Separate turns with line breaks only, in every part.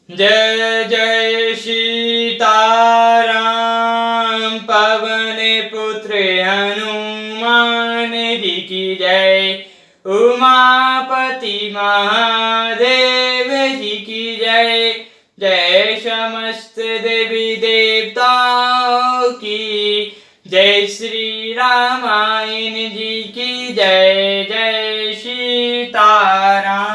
जय जय सीताराम पवन पुत्र हनुमान जी की जय। उमापति महादेव जी की जय। जय समस्त देवी देवताओं की जय। श्री रामायण जी की जय। जय सीताराम।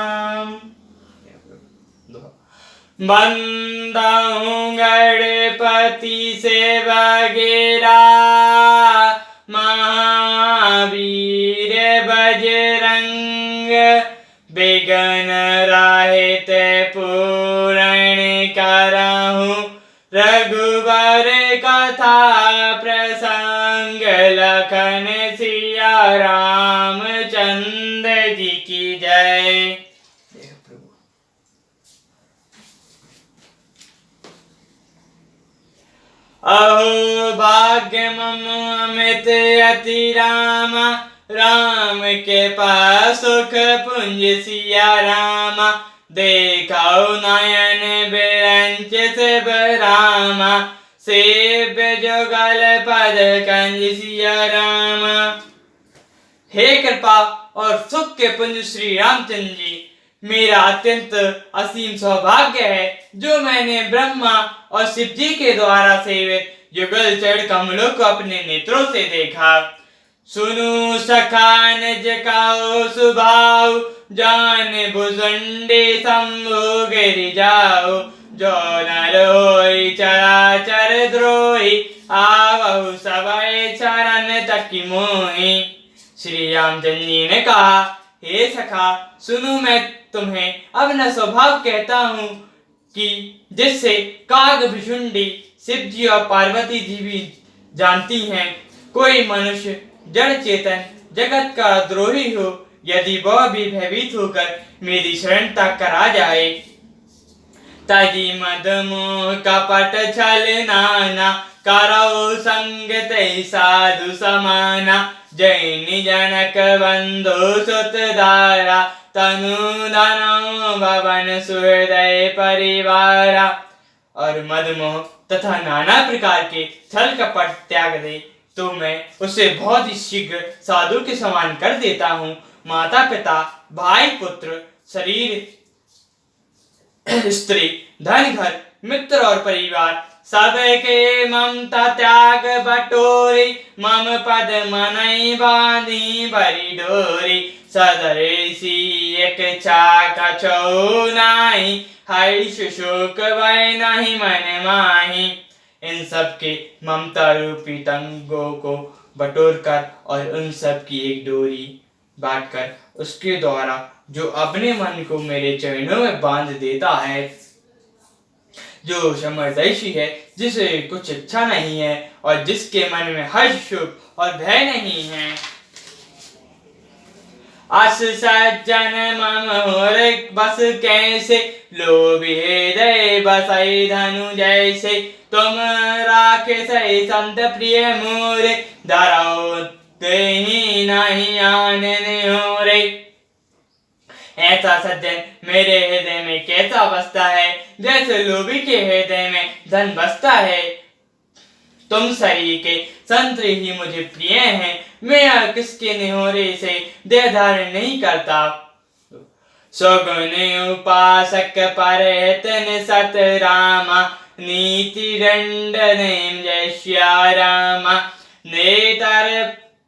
बंदहूँ गणपति से वगैरा महावीर बजरंग विघ्न रहित पूर्ण करहूँ रघुबर कथा प्रसंग लखन सिया रामचंद्र जी की जय। अहो भाग्य मम अमित अति रामा राम के पास सुख पुंज सिया रामा। देखाओ नयन बिरंच सिब रामा सेव्य जुगल पद कंज सिया रामा। हे कृपा और सुख के पुंज श्री रामचंद्र जी, मेरा अत्यंत असीम सौभाग्य है जो मैंने ब्रह्मा और शिव जी के द्वारा सेवित युगल चढ़ कमलों को अपने नेत्रों से देखा। सुनु सखा निज कहो सुभाव जान भुजंडे शंभु गिरि जाओ। जो नर होई चराचर द्रोही आवहु सबय चरण तकी मोहि। श्री रामचंद्र जी ने कहा, हे सखा सुनो, मैं तुम्हें अपना स्वभाव कहता हूँ कि जिससे काग भिशुंडी शिव जी और पार्वती जी भी जानती हैं। कोई मनुष्य जड़ चेतन जगत का द्रोही हो, यदि वह भी भयभीत होकर मेरी शरण तक कर आ जाए, तजी मद मोह कपट छल नाना करो संग तै साधु समाना। जैनी जनक बंधु सुत धारा तनु धनो भवन सुहृदय परिवारा। और मदमोह तथा नाना प्रकार के छल कपट त्याग दे तो मैं उसे बहुत ही शीघ्र साधु के समान कर देता हूँ। माता पिता भाई पुत्र शरीर स्त्री धन घर मित्र और परिवार सबके ममता त्याग बटोरी। मम पद मनई बांधी बरी डोरी सदरे सी एक चाका छो नाई। हर्ष शोक भय नहीं मन माही। इन सब के ममता रूपी तंगों को बटोर कर और उन सब की एक डोरी बांटकर उसके द्वारा जो अपने मन को मेरे चरणों में बांध देता है, जो समदर्शी है, जिसे कुछ इच्छा नहीं है और जिसके मन में हर्ष शोक और भय नहीं है। अस सज्जन मम होर बस कैसे लोभी हृदय बसई धनु जैसे। तुम राखे सही संत प्रिय मोरे धराओ तेहि नहीं आनने हो रे। ऐसा सज्जन मेरे हृदय में कैसा बसता है जैसे लोभी के हृदय में धन बसता है। तुम शरीर के संत ही मुझे प्रिय हैं। मैं किसके निहोरे से देह धारण नहीं करता। सगुन उपासक परहतन सत रामा नीति दंड नेम जय श्या रामा। नेतर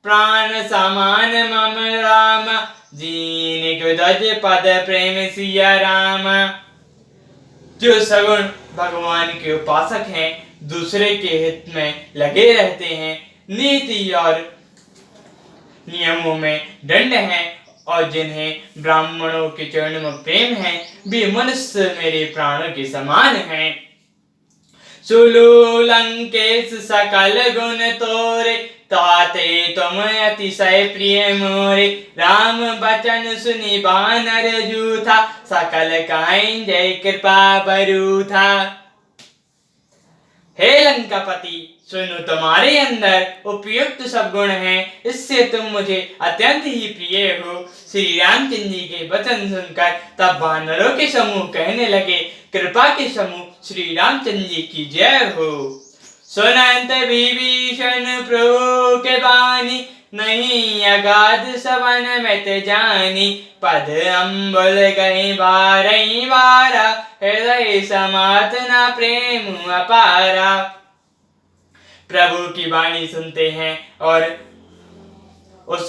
प्राण समान मम राम जीन गुदज पद प्रेम सिया रामा। जो सगुण भगवान के उपासक हैं, दूसरे के हित में लगे रहते हैं, नीति और नियमों में दंड हैं और जिन्हें ब्राह्मणों के चरणों में प्रेम है, वे मनुष्य मेरे प्राणों के समान हैं। सुलू लंकेश सकल गुण तोरे ताते तुम अतिशय प्रिय मोरे। राम बचन सुनि बानर जूथा सकल काइन जय कृपा बरूथा। हे लंकापति, सुनो, तुम्हारे अंदर उपयुक्त सब गुण हैं, इससे तुम मुझे अत्यंत ही प्रिय हो। श्री रामचंद्र जी के वचन सुनकर तब वानरों के समूह कहने लगे, कृपा के समूह श्री रामचंद्र जी की जय हो। सुनंत विभीषण प्रभु के बानी, नहीं अगाध सवन में ते जानी। पद अम्बुल गई बारई बारा, हृदय समात न प्रेम अपारा। प्रभु की वाणी सुनते हैं और उस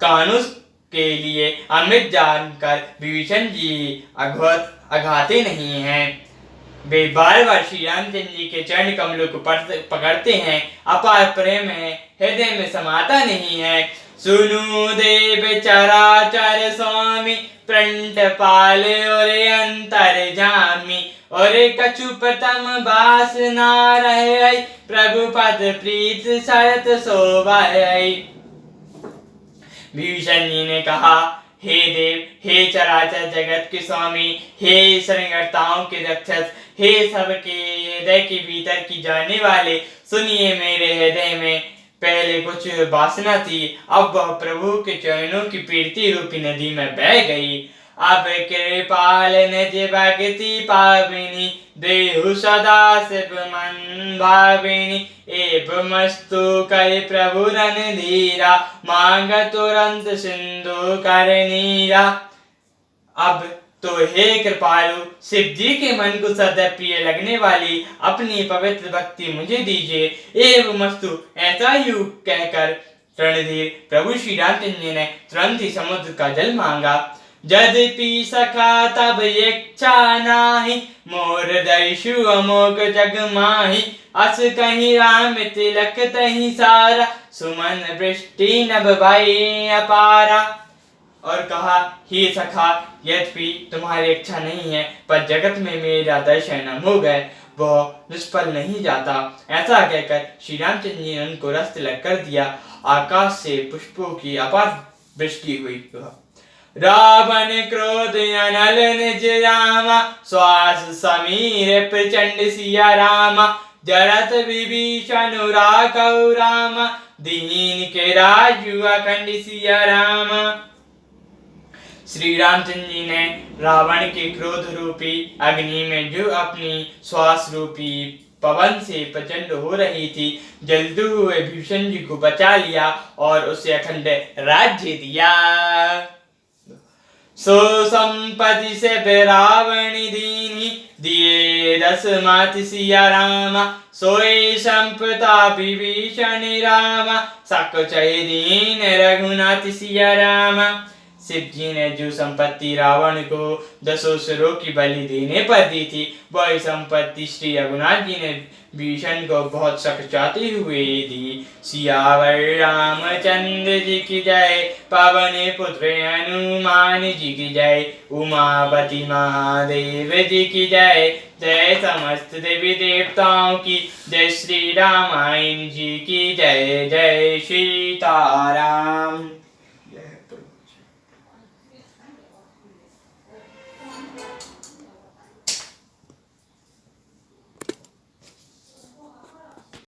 कानून के लिए अमृत जानकर विभीषण जी अघाते नहीं हैं। वे बार बार श्री रामचंद्र जी के चरण कमलों को पकड़ते हैं, अपार प्रेम है, हृदय में समाता नहीं है। सुनु देव चराचर स्वामी, प्रणत पाल और अंतर जामी। और कछु प्रथम बास ना रहे, प्रभु पद प्रीत शरत शोभाई। विभीषण जी ने कहा, हे देव, हे चराचर जगत के स्वामी, हे शरणकर्ताओं के रक्षक, हे सबके हृदय के भीतर की जाने वाले, सुनिए, मेरे हृदय में पहले कुछ वासना थी, अब वह प्रभु के चरणों की प्रीति रूपी नदी में बह गई। अब कृपाल निज भक्ति पाविनी, देहु सदा शिव मन भाविनी। एवं मस्तु कर प्रभु रणधीरा, मांग तुरंत सिंधु कर नीरा। अब तो हे कृपालु, शिव जी के मन को सदा प्रिय लगने वाली अपनी पवित्र भक्ति मुझे दीजिए। एवं मस्तु, ऐसा ही कहकर रणधीर प्रभु श्री रामचंद्र जी ने तुरंत ही समुद्र का जल मांगा। यद्यपि सखा तब इच्छा नाही, मोर दर्शु अमोघ जग माही। अस कहीं राम तिलक तहीं सारा, सुमन वृष्टि नभ भई अपारा। और कहा, हे सखा, यद्यपि तुम्हारी इच्छा नहीं है, पर जगत में मेरा दर्शन हो गए, वह निष्फल नहीं जाता। ऐसा कहकर श्री रामचंद्र जी ने उनको रस तिलक कर दिया। आकाश से पुष्पों की अपार वृष्टि हुई। रावण क्रोध अनल निज रामा, श्वास समीर प्रचंड सिया रामा। जरत विभीषण राघव रामा, दीन के राजू अखंड सिया रामा। श्री रामचंद्र जी ने रावण के क्रोध रूपी अग्नि में जो अपनी श्वास रूपी पवन से प्रचंड हो रही थी, जलते हुए विभीषण जी को बचा लिया और उसे अखंड राज्य दिया। सो संपत्ति से रावण दीनी, दिए दस मात सिया रामा। सोई संपदा विभीषण रामा, सकुचहि दीन रघुनाथ सिया रामा। शिव जी ने जो संपत्ति रावण को 10 असुरों की बलि देने पर दी थी, वही संपत्ति श्री रघुनाथ जी ने विभीषण को बहुत सकुचाते हुए दी। सियावर रामचंद्र जी की जय, पवन पुत्र हनुमान जी की जय, उमापति महादेव जी की जय। जय समस्त देवी देवताओं की जय, श्री रामायण जी की जय। जय सीताराम।